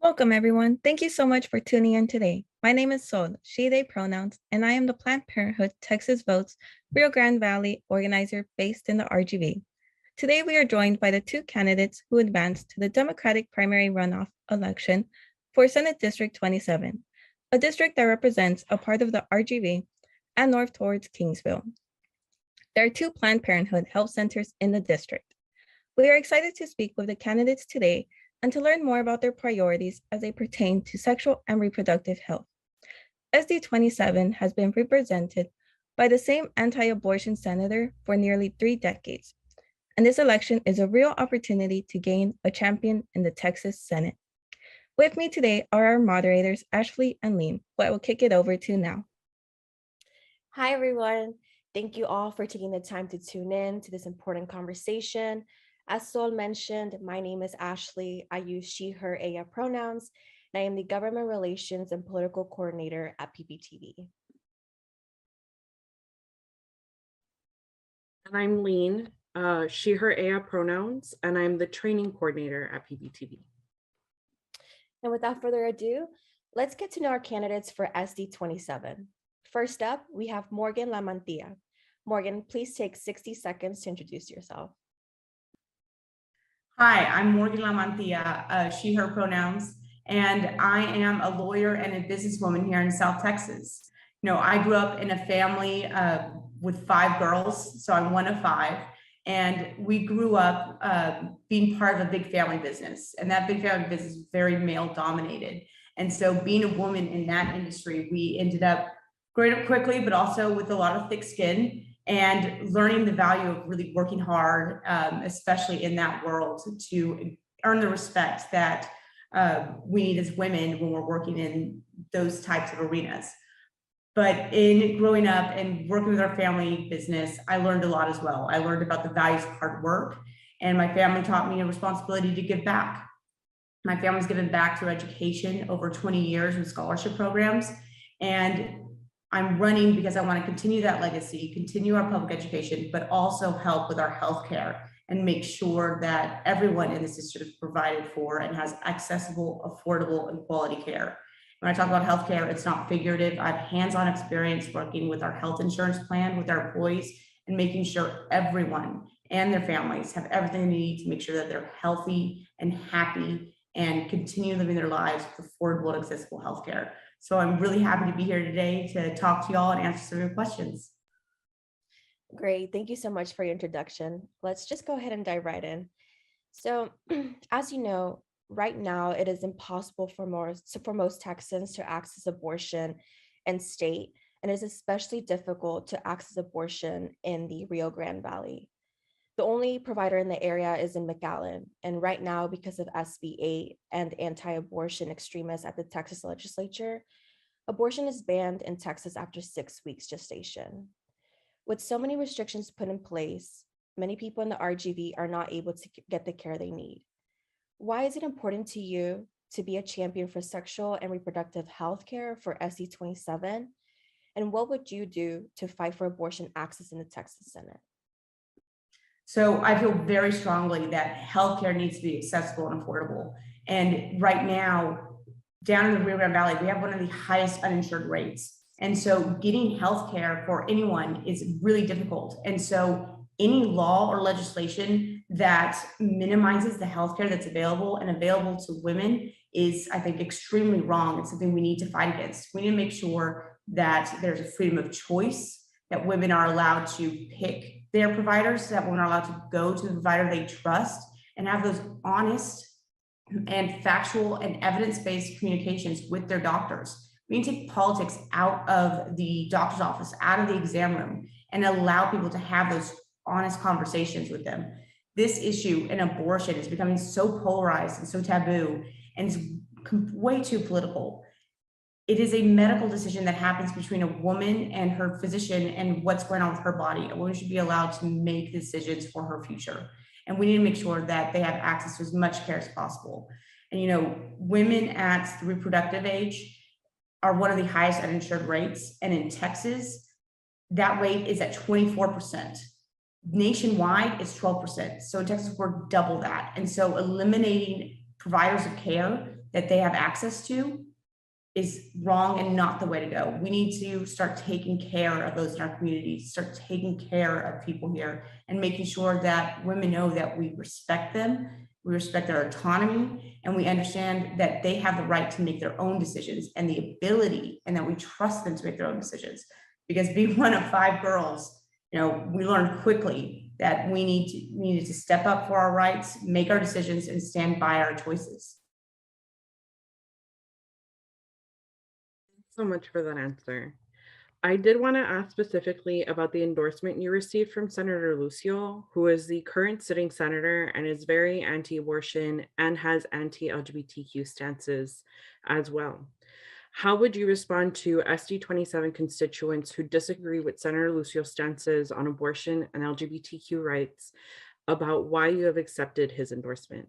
Welcome, everyone. Thank you so much for tuning in today. My name is Sol, she, they pronouns, and I am the Planned Parenthood Texas Votes Rio Grande Valley organizer based in the RGV. Today, we are joined by the two candidates who advanced to the Democratic primary runoff election for Senate District 27, a district that represents a part of the RGV and north towards Kingsville. There are two Planned Parenthood health centers in the district. We are excited to speak with the candidates today and to learn more about their priorities as they pertain to sexual and reproductive health. SD 27 has been represented by the same anti-abortion senator for nearly 3 decades, and this election is a real opportunity to gain a champion in the Texas Senate. With me today are our moderators, Ashley and Lean, who I will kick it over to now. Hi, everyone. Thank you all for taking the time to tune in to this important conversation. As Sol mentioned, my name is Ashley. I use she, her, ella pronouns, and I am the Government Relations and Political Coordinator at PPTV. And I'm Lean, she, her, ella pronouns, and I'm the Training Coordinator at PPTV. And without further ado, let's get to know our candidates for SD 27. First up, we have Morgan Lamantilla. Morgan, please take 60 seconds to introduce yourself. Hi, I'm Morgan Lamantilla, she, her pronouns, and I am a lawyer and a businesswoman here in South Texas. You know, I grew up in a family with 5 girls, so I'm one of 5, and we grew up being part of a big family business, and that big family business is very male dominated. And so being a woman in that industry, we ended up growing up quickly, but also with a lot of thick skin, and learning the value of really working hard, especially in that world, to earn the respect that we need as women when we're working in those types of arenas. But in growing up and working with our family business, I learned a lot as well. I learned about the values of hard work, and my family taught me a responsibility to give back. My family's given back through education over 20 years with scholarship programs, and I'm running because I want to continue that legacy, continue our public education, but also help with our healthcare and make sure that everyone in this district is provided for and has accessible, affordable, and quality care. When I talk about healthcare, it's not figurative. I have hands-on experience working with our health insurance plan with our employees and making sure everyone and their families have everything they need to make sure that they're healthy and happy and continue living their lives with affordable and accessible healthcare. So I'm really happy to be here today to talk to y'all and answer some of your questions. Great, thank you so much for your introduction. Let's just go ahead and dive right in. So as you know, right now it is impossible for most Texans to access abortion in state, and it is especially difficult to access abortion in the Rio Grande Valley. The only provider in the area is in McAllen, and right now, because of SB 8 and anti-abortion extremists at the Texas legislature, abortion is banned in Texas after 6 weeks gestation. With so many restrictions put in place, many people in the RGV are not able to get the care they need. Why is it important to you to be a champion for sexual and reproductive health care for SD 27? And what would you do to fight for abortion access in the Texas Senate? So I feel very strongly that healthcare needs to be accessible and affordable. And right now, down in the Rio Grande Valley, we have one of the highest uninsured rates. And so getting healthcare for anyone is really difficult. And so any law or legislation that minimizes the healthcare that's available and available to women is, I think, extremely wrong. It's something we need to fight against. We need to make sure that there's a freedom of choice, that women are allowed to pick their providers, that women are allowed to go to the provider they trust and have those honest and factual and evidence-based communications with their doctors. We need to take politics out of the doctor's office, out of the exam room, and allow people to have those honest conversations with them. This issue in abortion is becoming so polarized and so taboo, and it's way too political. It is a medical decision that happens between a woman and her physician and what's going on with her body. A woman should be allowed to make decisions for her future. And we need to make sure that they have access to as much care as possible. And, women at the reproductive age are one of the highest uninsured rates. And in Texas, that rate is at 24%. Nationwide, it's 12%. So in Texas, we're double that. And so eliminating providers of care that they have access to is wrong and not the way to go. We need to start taking care of those in our communities, start taking care of people here, and making sure that women know that we respect them, we respect their autonomy, and we understand that they have the right to make their own decisions and the ability, and that we trust them to make their own decisions. Because being one of 5 girls, we learned quickly that we needed to step up for our rights, make our decisions, and stand by our choices. So much for that answer. I did want to ask specifically about the endorsement you received from Senator Lucio, who is the current sitting senator and is very anti-abortion and has anti-LGBTQ stances as well. How would you respond to SD 27 constituents who disagree with Senator Lucio's stances on abortion and LGBTQ rights about why you have accepted his endorsement?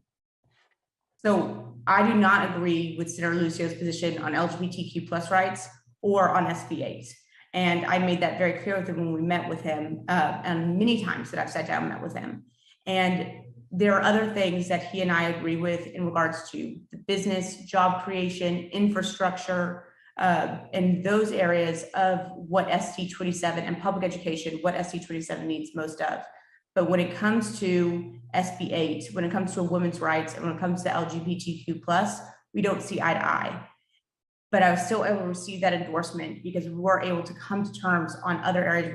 So I do not agree with Senator Lucio's position on LGBTQ plus rights or on SB 8. And I made that very clear with him when we met with him, and many times that I've sat down and met with him. And there are other things that he and I agree with in regards to the business, job creation, infrastructure, and those areas of what ST 27 and public education, what ST 27 needs most of. But when it comes to SB 8, when it comes to women's rights, and when it comes to LGBTQ+, we don't see eye to eye. But I was still able to receive that endorsement because we were able to come to terms on other areas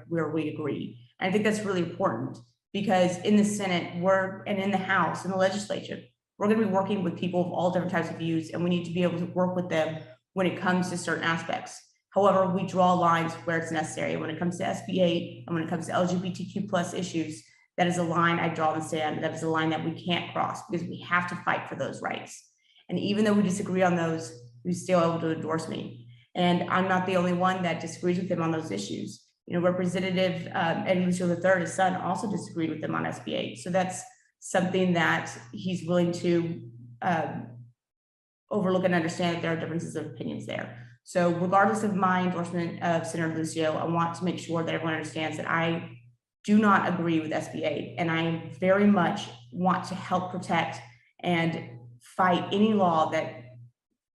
where we agree. And I think that's really important because in the Senate, and in the House, in the legislature, we're going to be working with people of all different types of views, and we need to be able to work with them when it comes to certain aspects. However, we draw lines where it's necessary. When it comes to SB 8 and when it comes to LGBTQ+ issues, that is a line I draw in the sand. That is a line that we can't cross because we have to fight for those rights. And even though we disagree on those, he's still able to endorse me. And I'm not the only one that disagrees with him on those issues. Representative Eddie Lucio III, his son, also disagreed with him on SB 8. So that's something that he's willing to overlook and understand that there are differences of opinions there. So regardless of my endorsement of Senator Lucio, I want to make sure that everyone understands that I do not agree with SB 8, and I very much want to help protect and fight any law that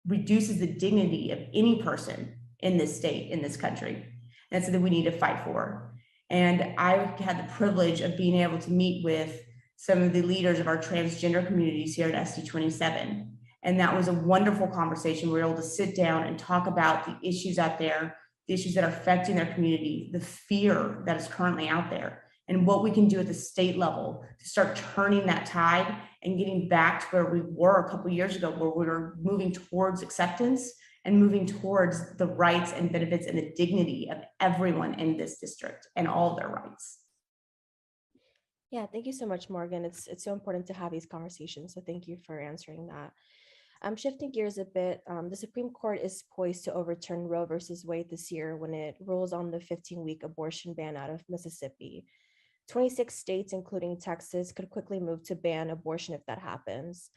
reduces the dignity of any person in this state, in this country. That's something we need to fight for. And I had the privilege of being able to meet with some of the leaders of our transgender communities here at SD 27. And that was a wonderful conversation. We were able to sit down and talk about the issues out there, the issues that are affecting their community, the fear that is currently out there, and what we can do at the state level to start turning that tide and getting back to where we were a couple of years ago, where we were moving towards acceptance and moving towards the rights and benefits and the dignity of everyone in this district and all their rights. Yeah, thank you so much, Morgan. It's so important to have these conversations. So thank you for answering that. Shifting gears a bit, the Supreme Court is poised to overturn Roe versus Wade this year when it rules on the 15-week abortion ban out of Mississippi. 26 states, including Texas, could quickly move to ban abortion if that happens.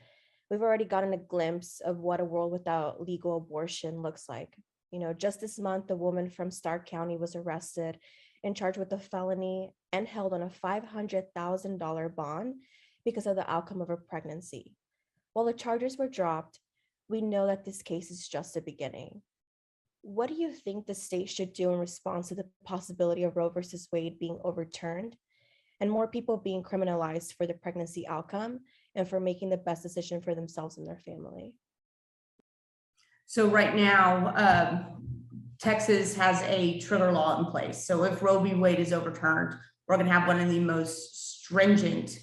We've already gotten a glimpse of what a world without legal abortion looks like. Just this month, a woman from Stark County was arrested and charged with a felony and held on a $500,000 bond because of the outcome of her pregnancy. While the charges were dropped, we know that this case is just the beginning. What do you think the state should do in response to the possibility of Roe versus Wade being overturned and more people being criminalized for the pregnancy outcome and for making the best decision for themselves and their family? So right now, Texas has a trigger law in place. So if Roe v. Wade is overturned, we're going to have one of the most stringent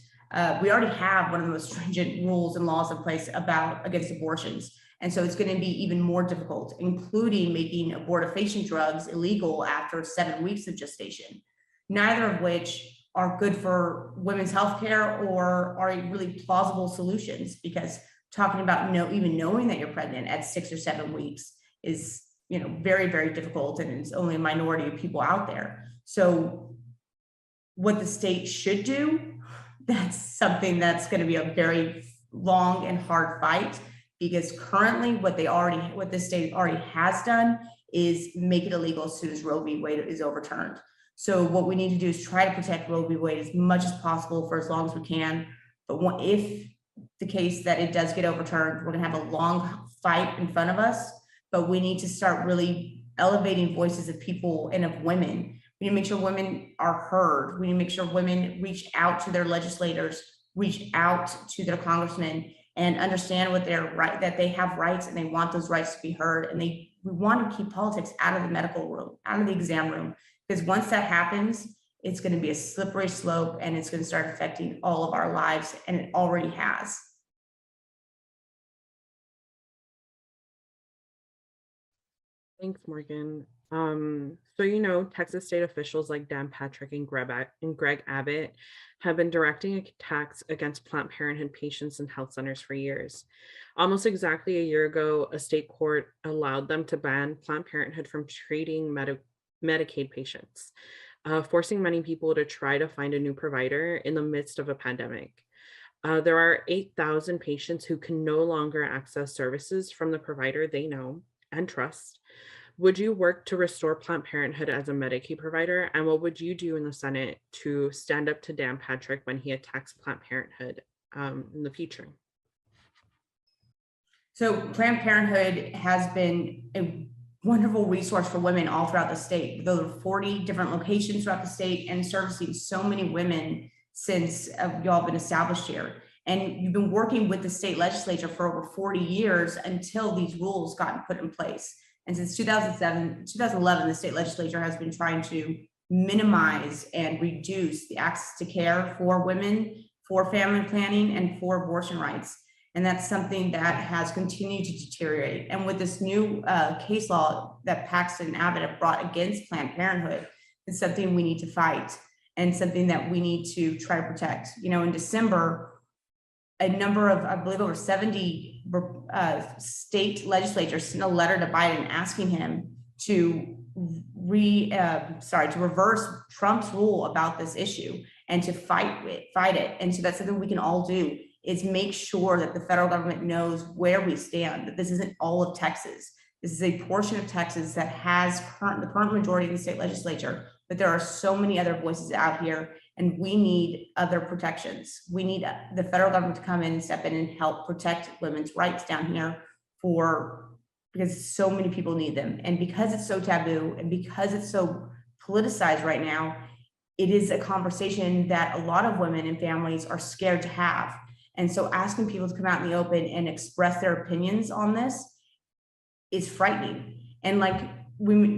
we already have one of the most stringent rules and laws in place against abortions. And so it's going to be even more difficult, including making abortifacient drugs illegal after 7 weeks of gestation, neither of which are good for women's health care or are really plausible solutions, because talking about even knowing that you're pregnant at 6 or 7 weeks is very, very difficult, and it's only a minority of people out there. So what the state should do, that's something that's going to be a very long and hard fight, because currently what the state already has done is make it illegal as soon as Roe v. Wade is overturned. So what we need to do is try to protect Roe v. Wade as much as possible for as long as we can. But if the case that it does get overturned, we're gonna have a long fight in front of us, but we need to start really elevating voices of people and of women. We need to make sure women are heard. We need to make sure women reach out to their legislators, reach out to their congressmen, and understand what their right, that they have rights and they want those rights to be heard. And we want to keep politics out of the medical room, out of the exam room, because once that happens, it's going to be a slippery slope and it's going to start affecting all of our lives, and it already has. Thanks, Morgan. So, Texas state officials like Dan Patrick and Greg Abbott have been directing attacks against Planned Parenthood patients and health centers for years. Almost exactly a year ago, a state court allowed them to ban Planned Parenthood from treating Medicaid patients, forcing many people to try to find a new provider in the midst of a pandemic. There are 8,000 patients who can no longer access services from the provider they know and trust. Would you work to restore Planned Parenthood as a Medicaid provider? And what would you do in the Senate to stand up to Dan Patrick when he attacks Planned Parenthood in the future? So Planned Parenthood has been a wonderful resource for women all throughout the state. There are 40 different locations throughout the state and servicing so many women since y'all been established here. And you've been working with the state legislature for over 40 years until these rules got put in place. And since 2011, the state legislature has been trying to minimize and reduce the access to care for women, for family planning, and for abortion rights. And that's something that has continued to deteriorate. And with this new case law that Paxton and Abbott have brought against Planned Parenthood, it's something we need to fight and something that we need to try to protect. In December, a number of, I believe over 70 state legislatures sent a letter to Biden asking him to reverse Trump's rule about this issue and to fight it. And so that's something we can all do, is make sure that the federal government knows where we stand, that this isn't all of Texas. This is a portion of Texas that has the current majority of the state legislature, but there are so many other voices out here, and we need other protections. We need the federal government to come in and step in and help protect women's rights down here because so many people need them. And because it's so taboo and because it's so politicized right now, it is a conversation that a lot of women and families are scared to have. And so asking people to come out in the open and express their opinions on this is frightening. And like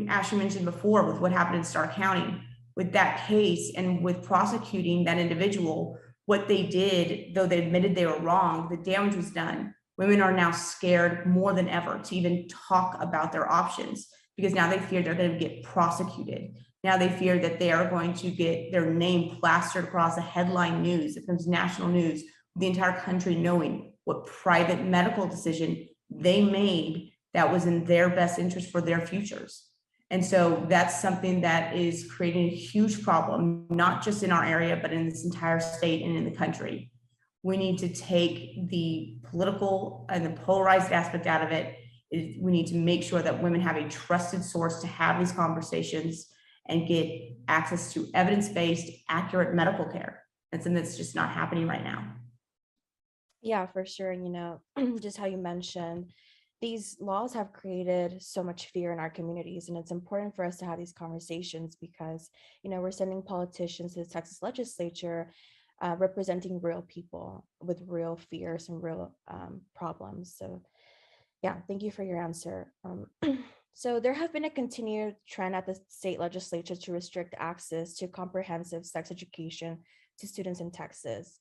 Ashley mentioned before, with what happened in Starr County, with that case and with prosecuting that individual, what they did, though they admitted they were wrong, the damage was done. Women are now scared more than ever to even talk about their options, because now they fear they're going to get prosecuted. Now they fear that they are going to get their name plastered across the headline news. It becomes national news, the entire country knowing what private medical decision they made that was in their best interest for their futures. And so that's something that is creating a huge problem, not just in our area, but in this entire state and in the country. We need to take the political and the polarized aspect out of it. We need to make sure that women have a trusted source to have these conversations and get access to evidence-based, accurate medical care. That's something that's just not happening right now. Yeah, for sure. Just how you mentioned, these laws have created so much fear in our communities, and it's important for us to have these conversations because, we're sending politicians to the Texas legislature representing real people with real fears and real problems. So yeah, thank you for your answer. So there have been a continued trend at the state legislature to restrict access to comprehensive sex education to students in Texas.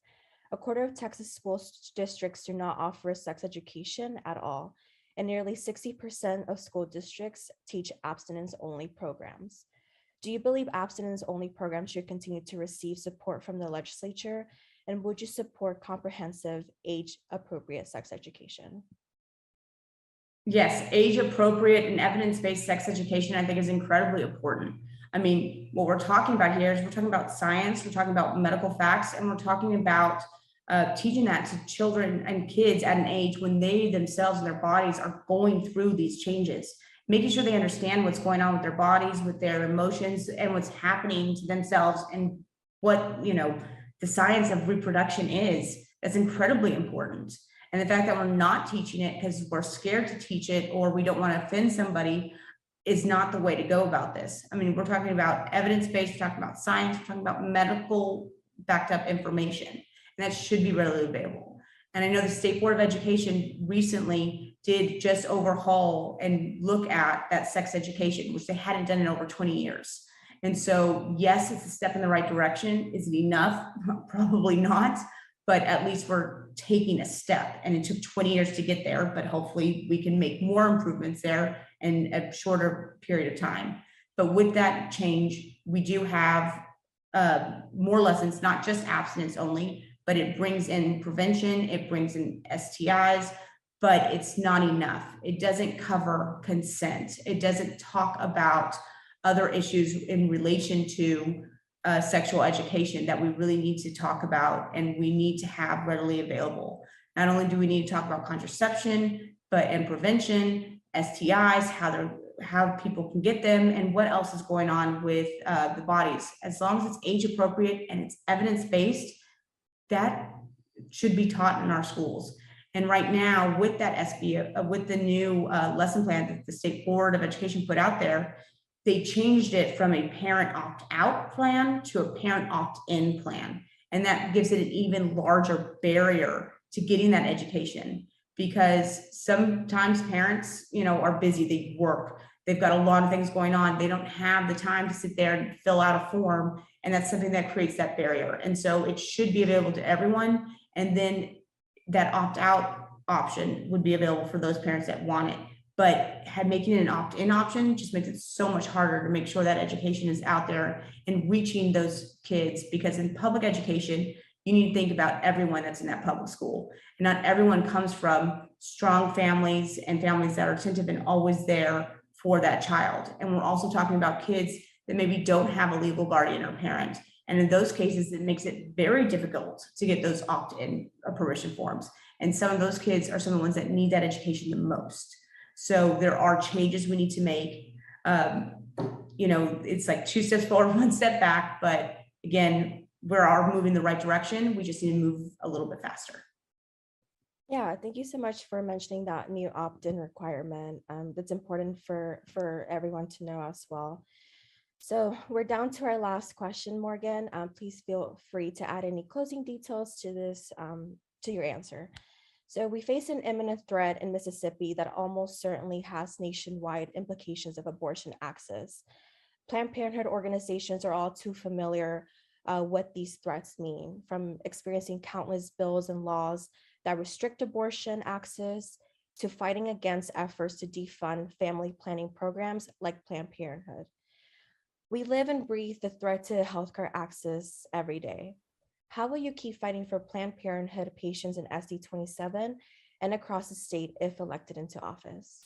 A quarter of Texas school districts do not offer sex education at all, and nearly 60% of school districts teach abstinence-only programs. Do you believe abstinence-only programs should continue to receive support from the legislature? And would you support comprehensive, age-appropriate sex education? Yes, age-appropriate and evidence-based sex education, I think, is incredibly important. I mean, what we're talking about here is we're talking about science, we're talking about medical facts, and we're talking about teaching that to children and kids at an age when they themselves and their bodies are going through these changes, making sure they understand what's going on with their bodies, with their emotions, and what's happening to themselves, and what, the science of reproduction is. That's incredibly important. And the fact that we're not teaching it because we're scared to teach it or we don't want to offend somebody is not the way to go about this. I mean, we're talking about evidence-based, we're talking about science, we're talking about medical backed up information, and that should be readily available. And I know the State Board of Education recently did just overhaul and look at that sex education, which they hadn't done in over 20 years. And so, yes, it's a step in the right direction. Is it enough? Probably not, but at least we're taking a step, and it took 20 years to get there, but hopefully we can make more improvements there in a shorter period of time. But with that change, we do have more lessons, not just abstinence only, but it brings in prevention, it brings in STIs, but it's not enough. It doesn't cover consent. It doesn't talk about other issues in relation to sexual education that we really need to talk about and we need to have readily available. Not only do we need to talk about contraception, but and prevention, STIs, how people can get them, and what else is going on with the bodies. As long as it's age appropriate and it's evidence-based, that should be taught in our schools. And right now, with that SB, with the new lesson plan that the State Board of Education put out there, they changed it from a parent opt-out plan to a parent opt-in plan. And that gives it an even larger barrier to getting that education, because sometimes parents, are busy, they work, they've got a lot of things going on. They don't have the time to sit there and fill out a form. And that's something that creates that barrier. And so it should be available to everyone. And then that opt-out option would be available for those parents that want it. But making it an opt-in option just makes it so much harder to make sure that education is out there and reaching those kids, because in public education, you need to think about everyone that's in that public school. And not everyone comes from strong families and families that are attentive and always there for that child. And we're also talking about kids that maybe don't have a legal guardian or parent. And in those cases, it makes it very difficult to get those opt-in permission forms. And some of those kids are some of the ones that need that education the most. So there are changes we need to make. It's like 2 steps forward, 1 step back. But again, we are moving the right direction. We just need to move a little bit faster. Yeah, thank you so much for mentioning that new opt-in requirement. That's important for everyone to know as well. So we're down to our last question, Morgan. Please feel free to add any closing details to this, to your answer. So we face an imminent threat in Mississippi that almost certainly has nationwide implications of abortion access. Planned Parenthood organizations are all too familiar what these threats mean, from experiencing countless bills and laws that restrict abortion access to fighting against efforts to defund family planning programs like Planned Parenthood. We live and breathe the threat to healthcare access every day. How will you keep fighting for Planned Parenthood patients in SD 27 and across the state if elected into office?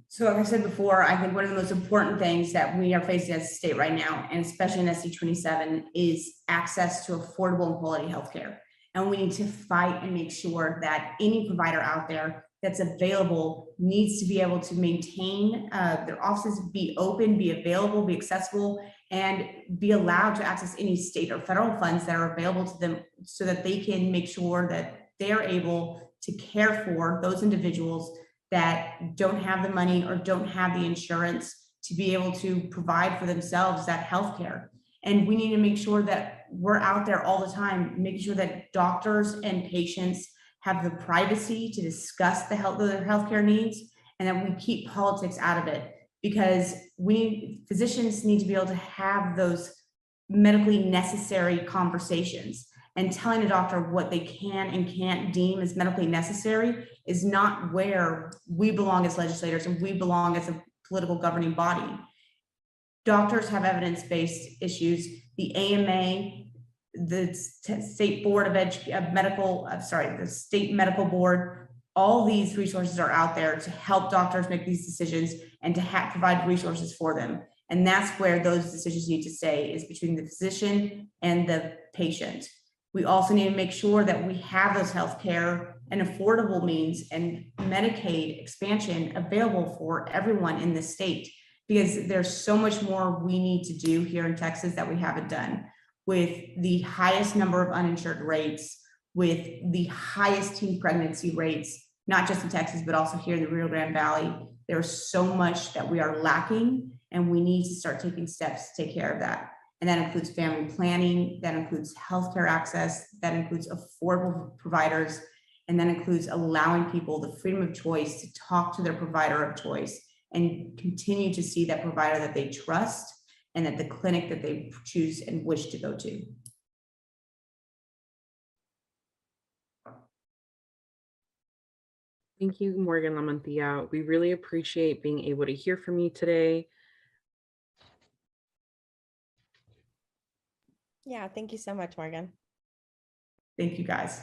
So like I said before, I think one of the most important things that we are facing as a state right now, and especially in SD 27, is access to affordable and quality healthcare. And we need to fight and make sure that any provider out there that's available needs to be able to maintain their offices, be open, be available, be accessible, and be allowed to access any state or federal funds that are available to them so that they can make sure that they're able to care for those individuals that don't have the money or don't have the insurance to be able to provide for themselves that healthcare. And we need to make sure that we're out there all the time, making sure that doctors and patients have the privacy to discuss their healthcare needs, and that we keep politics out of it, because physicians need to be able to have those medically necessary conversations. And telling a doctor what they can and can't deem as medically necessary is not where we belong as legislators and we belong as a political governing body. Doctors have evidence-based issues. The AMA, the State Board of the State Medical Board, all these resources are out there to help doctors make these decisions and to provide resources for them. And that's where those decisions need to stay, is between the physician and the patient. We also need to make sure that we have those healthcare and affordable means and Medicaid expansion available for everyone in the state, because there's so much more we need to do here in Texas that we haven't done, with the highest number of uninsured rates, with the highest teen pregnancy rates, not just in Texas, but also here in the Rio Grande Valley. There's so much that we are lacking, and we need to start taking steps to take care of that. And that includes family planning, that includes healthcare access, that includes affordable providers, and that includes allowing people the freedom of choice to talk to their provider of choice and continue to see that provider that they trust and that the clinic that they choose and wish to go to. Thank you, Morgan Lamantia. We really appreciate being able to hear from you today. Yeah, thank you so much, Morgan. Thank you, guys.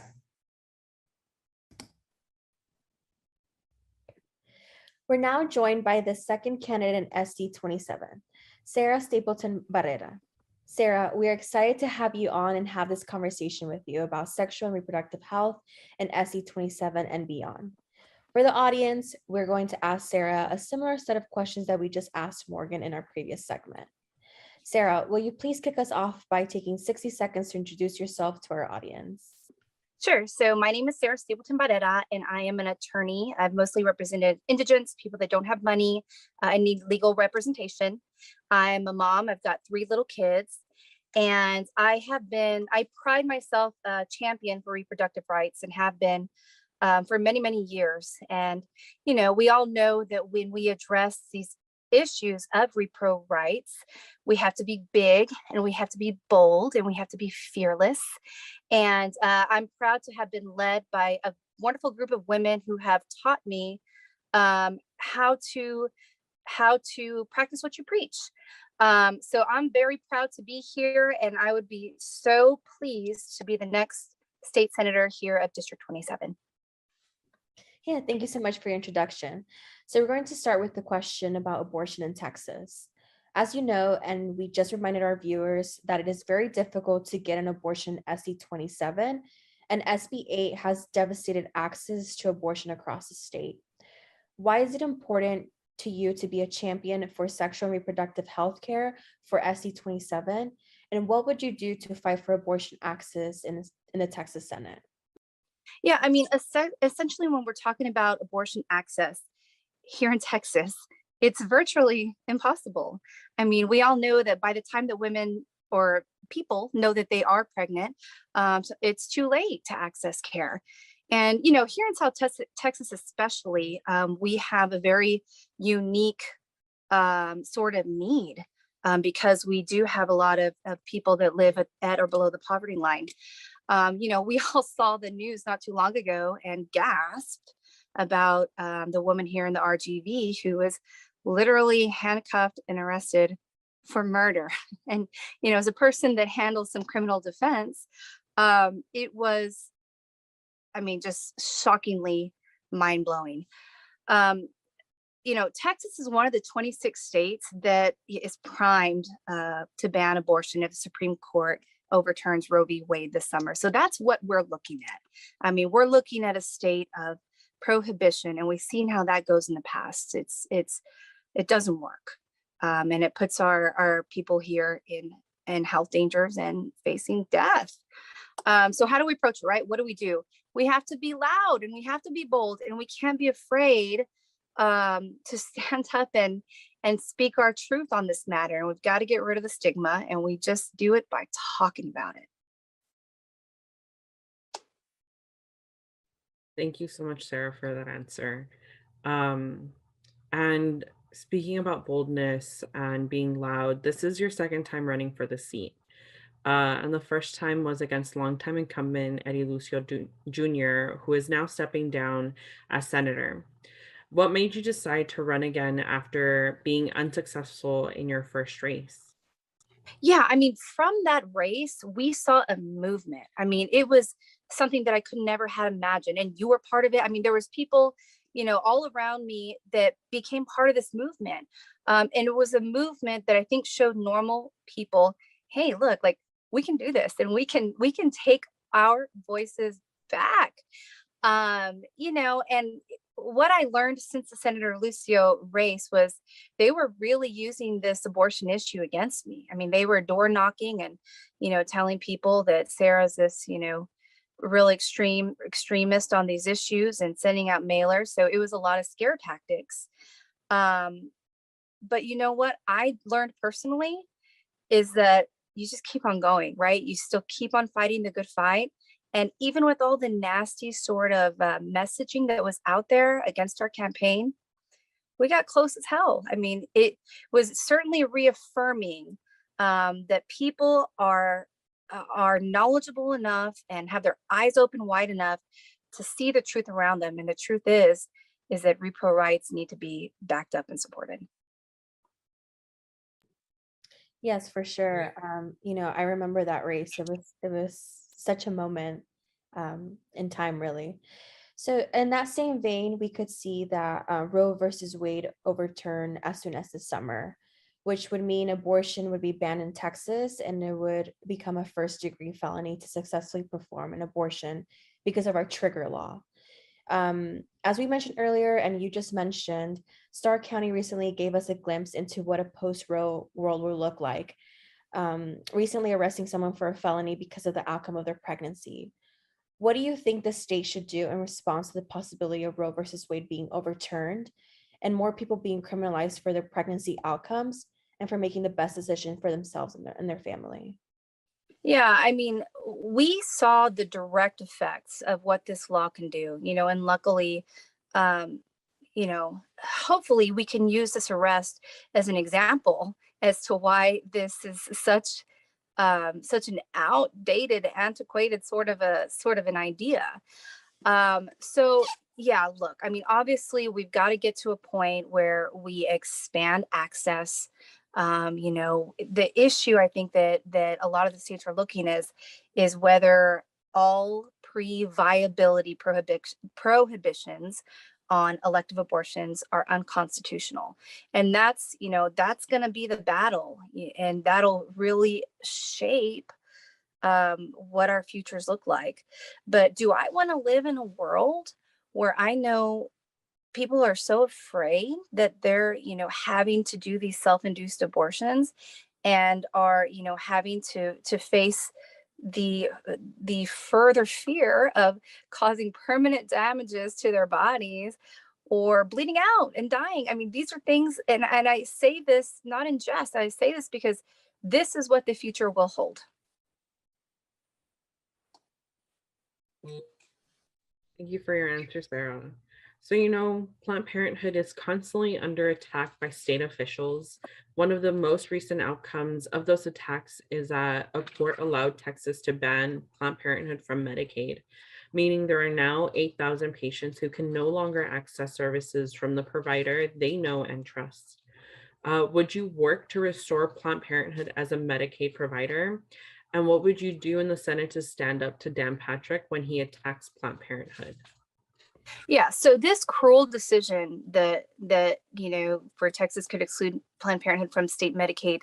We're now joined by the second candidate in SD 27, Sarah Stapleton Barrera. Sarah, we are excited to have you on and have this conversation with you about sexual and reproductive health in SD 27 and beyond. For the audience, we're going to ask Sarah a similar set of questions that we just asked Morgan in our previous segment. Sarah, will you please kick us off by taking 60 seconds to introduce yourself to our audience? Sure. So my name is Sarah Stapleton Barrera, and I am an attorney. I've mostly represented indigents, people that don't have money and need legal representation. I'm a mom. I've got 3 little kids, and I pride myself a champion for reproductive rights and have been for many, many years. And, you know, we all know that when we address these issues of repro rights, we have to be big and we have to be bold and we have to be fearless. And I'm proud to have been led by a wonderful group of women who have taught me how to practice what you preach. So I'm very proud to be here, and I would be so pleased to be the next state senator here of District 27. Yeah, thank you so much for your introduction. So we're going to start with the question about abortion in Texas. As you know, and we just reminded our viewers that it is very difficult to get an abortion in SB 27, and SB 8 has devastated access to abortion across the state. Why is it important to you to be a champion for sexual and reproductive health care for SB 27? And what would you do to fight for abortion access in the Texas Senate? Yeah, I mean, essentially, when we're talking about abortion access here in Texas, it's virtually impossible. I mean, we all know that by the time that women or people know that they are pregnant, it's too late to access care. And, you know, here in South Texas especially, we have a very unique sort of need because we do have a lot of people that live at or below the poverty line. You know, we all saw the news not too long ago and gasped about the woman here in the RGV who was literally handcuffed and arrested for murder. And, you know, as a person that handles some criminal defense, it was, I mean, just shockingly mind-blowing. You know, Texas is one of the 26 states that is primed to ban abortion if the Supreme Court overturns Roe v. Wade this summer. So that's what we're looking at. I mean, we're looking at a state of prohibition, and we've seen how that goes in the past. It doesn't work, and it puts our people here in health dangers and facing death. So how do we approach it, right? What do? We have to be loud and we have to be bold, and we can't be afraid to stand up and speak our truth on this matter. And we've got to get rid of the stigma, and we just do it by talking about it. Thank you so much, Sarah, for that answer. And speaking about boldness and being loud, this is your second time running for the seat. And the first time was against longtime incumbent Eddie Lucio Jr., who is now stepping down as senator. What made you decide to run again after being unsuccessful in your first race? Yeah, I mean, from that race, we saw a movement. I mean, it was something that I could never have imagined. And you were part of it. I mean, there was people, you know, all around me that became part of this movement. And it was a movement that I think showed normal people, hey, look, like we can do this, and we can take our voices back. You know, and what I learned since the Senator Lucio race was they were really using this abortion issue against me. I mean, they were door knocking and, you know, telling people that Sarah's this, you know, really extremist on these issues and sending out mailers. So it was a lot of scare tactics. But you know what I learned personally is that you just keep on going, right? You still keep on fighting the good fight. And even with all the nasty sort of messaging that was out there against our campaign, we got close as hell. I mean, it was certainly reaffirming that people are knowledgeable enough and have their eyes open wide enough to see the truth around them. And the truth is that repro rights need to be backed up and supported. Yes, for sure. You know, I remember that race. It was such a moment in time, really. So, in that same vein, we could see that Roe versus Wade overturned as soon as the summer, which would mean abortion would be banned in Texas and it would become a first-degree felony to successfully perform an abortion because of our trigger law. As we mentioned earlier, and you just mentioned, Starr County recently gave us a glimpse into what a post-Roe world will look like, recently arresting someone for a felony because of the outcome of their pregnancy. What do you think the state should do in response to the possibility of Roe versus Wade being overturned and more people being criminalized for their pregnancy outcomes and for making the best decision for themselves and their family? Yeah, I mean, we saw the direct effects of what this law can do, you know, and luckily, um, you know, hopefully we can use this arrest as an example as to why this is such an outdated, antiquated sort of an idea. So yeah, look, I mean, obviously we've got to get to a point where we expand access. You know, the issue I think that a lot of the states are looking is whether all pre-viability prohibitions on elective abortions are unconstitutional. And that's, you know, that's going to be the battle, and that'll really shape what our futures look like. But do I want to live in a world where I know people are so afraid that they're, you know, having to do these self-induced abortions and are, you know, having to face the further fear of causing permanent damages to their bodies or bleeding out and dying? I mean, these are things, and I say this not in jest, I say this because this is what the future will hold. Thank you for your answer, Sarah. So, you know, Planned Parenthood is constantly under attack by state officials. One of the most recent outcomes of those attacks is that a court allowed Texas to ban Planned Parenthood from Medicaid, meaning there are now 8,000 patients who can no longer access services from the provider they know and trust. Would you work to restore Planned Parenthood as a Medicaid provider? And what would you do in the Senate to stand up to Dan Patrick when he attacks Planned Parenthood? Yeah, so this cruel decision that you know, for Texas could exclude Planned Parenthood from state Medicaid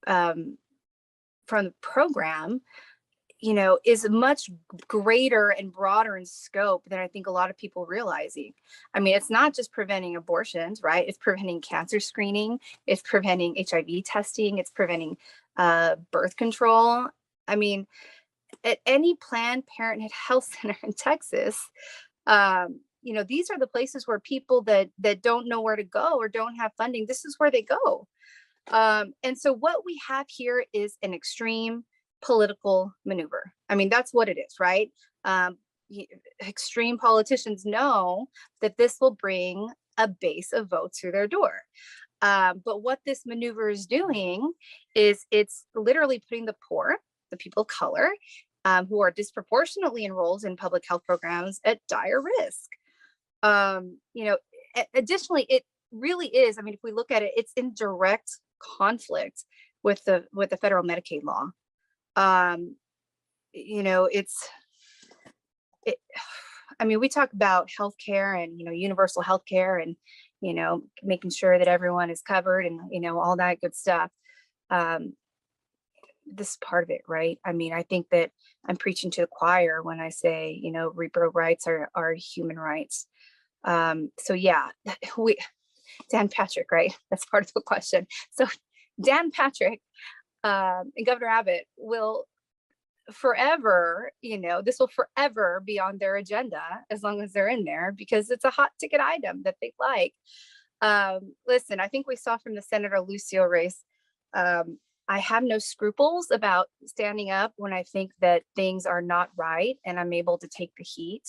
from the program, you know, is much greater and broader in scope than I think a lot of people realizing. I mean, it's not just preventing abortions, right? It's preventing cancer screening, it's preventing HIV testing, it's preventing birth control. I mean, at any Planned Parenthood health center in Texas, you know, these are the places where people that don't know where to go or don't have funding, this is where they go. And so what we have here is an extreme political maneuver. I mean, that's what it is, right? Extreme politicians know that this will bring a base of votes through their door. But what this maneuver is doing is it's literally putting the poor, the people of color, who are disproportionately enrolled in public health programs at dire risk. You know, additionally, it really is, I mean, if we look at it, it's in direct conflict with the federal Medicaid law. You know, I mean, we talk about healthcare and, you know, universal healthcare and, you know, making sure that everyone is covered and, you know, all that good stuff. this is part of it, right? I mean, I think that I'm preaching to the choir when I say, repro rights are human rights. So yeah, we Dan Patrick, right? That's part of the question. So Dan Patrick and Governor Abbott will forever, this will forever be on their agenda as long as they're in there, because it's a hot ticket item that they like. Listen, I think we saw from the Senator Lucio race, I have no scruples about standing up when I think that things are not right and I'm able to take the heat.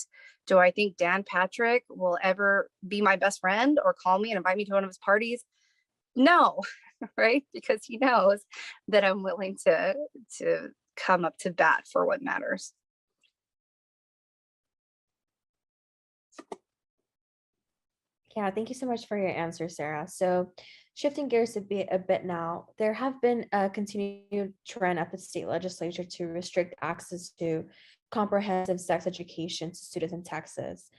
Do I think Dan Patrick will ever be my best friend or call me and invite me to one of his parties? No, right? Because he knows that I'm willing to come up to bat for what matters. Yeah, thank you so much for your answer, Sarah. So shifting gears a bit now, there have been a continued trend at the state legislature to restrict access to comprehensive sex education to students in Texas.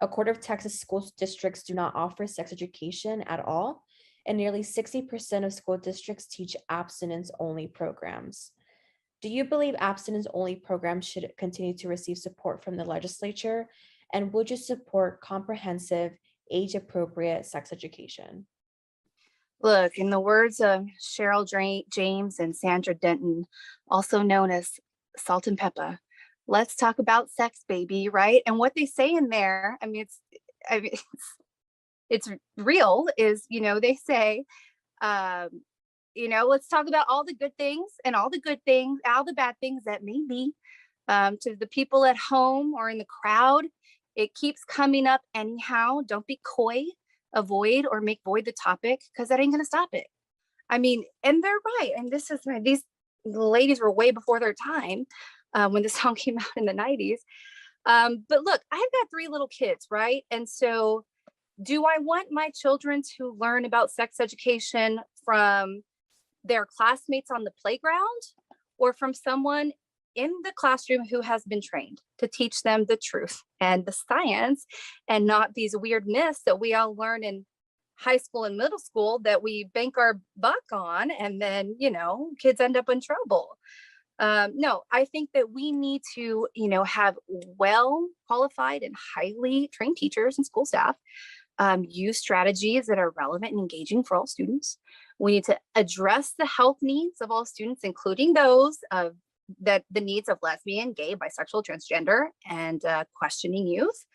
A quarter of Texas school districts do not offer sex education at all, and nearly 60% of school districts teach abstinence-only programs. Do you believe abstinence-only programs should continue to receive support from the legislature? And would you support comprehensive, age-appropriate sex education? Look, in the words of Cheryl James and Sandra Denton, also known as Salt and Pepper, let's talk about sex, baby, right? And what they say in there, it's real, is, they say, let's talk about all the good things and all the bad things that may be. To the people at home or in the crowd, it keeps coming up anyhow. Don't be coy, avoid or make void the topic, because that ain't going to stop it. I mean, and they're right. And these ladies were way before their time when the song came out in the 90s. But look, I've got 3 little kids, right? And so do I want my children to learn about sex education from their classmates on the playground or from someone in the classroom who has been trained to teach them the truth and the science, and not these weird myths that we all learn in high school and middle school that we bank our buck on, and then, kids end up in trouble. No, I think that we need to, have well qualified and highly trained teachers and school staff use strategies that are relevant and engaging for all students. We need to address the health needs of all students, including those of the needs of lesbian, gay, bisexual, transgender, and questioning youth.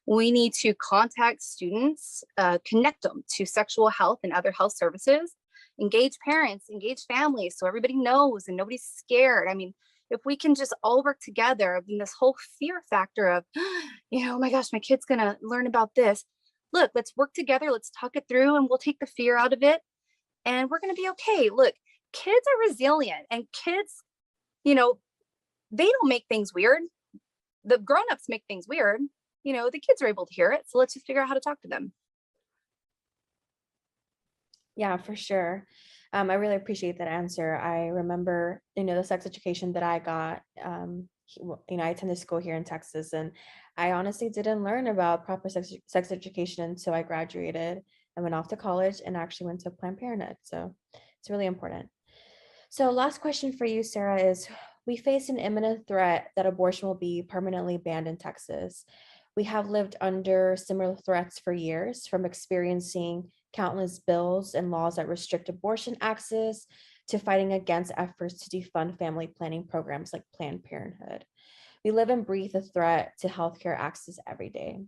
We need to contact students, connect them to sexual health and other health services, engage parents, engage families, so everybody knows and nobody's scared. I mean, if we can just all work together, then this whole fear factor of, oh my gosh, my kid's gonna learn about this. Look, let's work together, let's talk it through, and we'll take the fear out of it, and we're gonna be okay. Look, kids are resilient, and kids, they don't make things weird. The grown-ups make things weird. The kids are able to hear it. So let's just figure out how to talk to them. Yeah, for sure. I really appreciate that answer. I remember, the sex education that I got, I attended school here in Texas, and I honestly didn't learn about proper sex education until I graduated and went off to college and actually went to Planned Parenthood. So it's really important. So last question for you, Sarah, is we face an imminent threat that abortion will be permanently banned in Texas. We have lived under similar threats for years, from experiencing countless bills and laws that restrict abortion access to fighting against efforts to defund family planning programs like Planned Parenthood. We live and breathe the threat to healthcare access every day.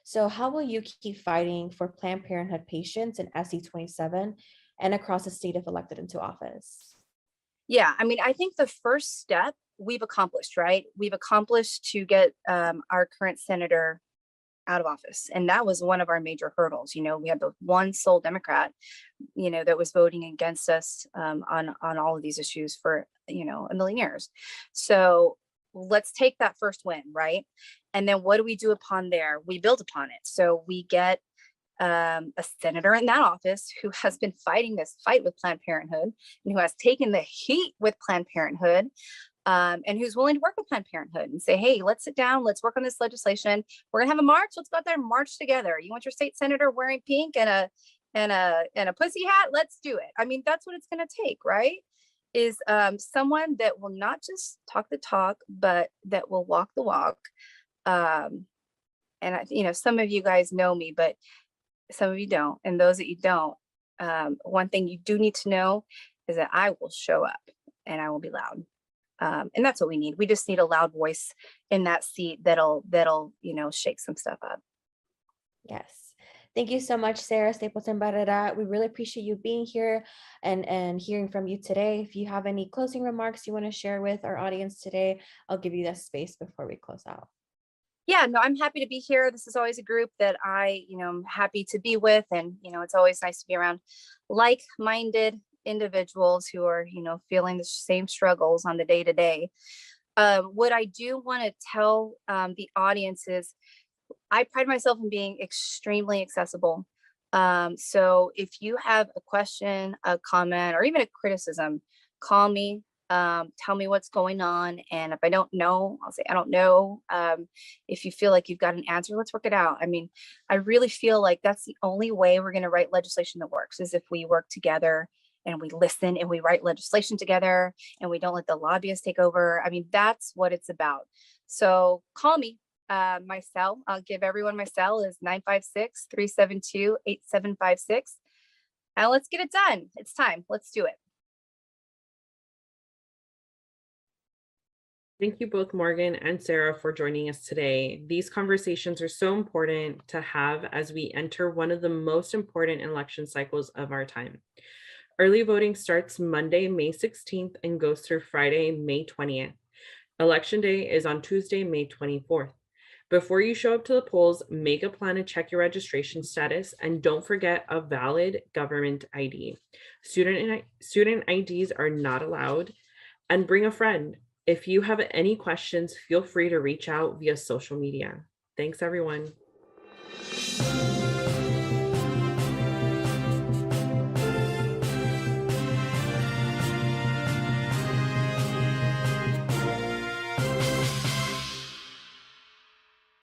So how will you keep fighting for Planned Parenthood patients in SB 27 and across the state if elected into office? Yeah, I mean, I think the first step we've accomplished, right? We've accomplished to get our current senator out of office. And that was one of our major hurdles. We had the one sole Democrat, that was voting against us on all of these issues for, a million years. So let's take that first win, right? And then what do we do upon there? We build upon it. So we get a senator in that office who has been fighting this fight with Planned Parenthood and who has taken the heat with Planned Parenthood, and who's willing to work with Planned Parenthood and say, hey, let's sit down, let's work on this legislation. We're gonna have a march. Let's go out there and march together. You want your state senator wearing pink and a pussy hat? Let's do it. I mean, that's what it's gonna take, right? is someone that will not just talk the talk, but that will walk the walk. And some of you guys know me, but some of you don't. And those that you don't, one thing you do need to know is that I will show up and I will be loud. And that's what we need. We just need a loud voice in that seat that'll shake some stuff up. Yes. Thank you so much, Sarah Stapleton Barrera. We really appreciate you being here and hearing from you today. If you have any closing remarks you want to share with our audience today, I'll give you that space before we close out. Yeah, no, I'm happy to be here. This is always a group that I'm happy to be with. And, it's always nice to be around like-minded individuals who are, feeling the same struggles on the day to day. What I do want to tell the audience is I pride myself in being extremely accessible. So if you have a question, a comment, or even a criticism, call me, tell me what's going on. And if I don't know, I'll say, I don't know. If you feel like you've got an answer, let's work it out. I mean, I really feel like that's the only way we're going to write legislation that works, is if we work together and we listen and we write legislation together and we don't let the lobbyists take over. I mean, that's what it's about. So call me. My cell, I'll give everyone my cell is 956-372-8756. And let's get it done. It's time. Let's do it. Thank you both, Morgan and Sarah, for joining us today. These conversations are so important to have as we enter one of the most important election cycles of our time. Early voting starts Monday, May 16th and goes through Friday, May 20th. Election day is on Tuesday, May 24th. Before you show up to the polls, make a plan to check your registration status, and don't forget a valid government ID. Student IDs are not allowed, and bring a friend. If you have any questions, feel free to reach out via social media. Thanks, everyone.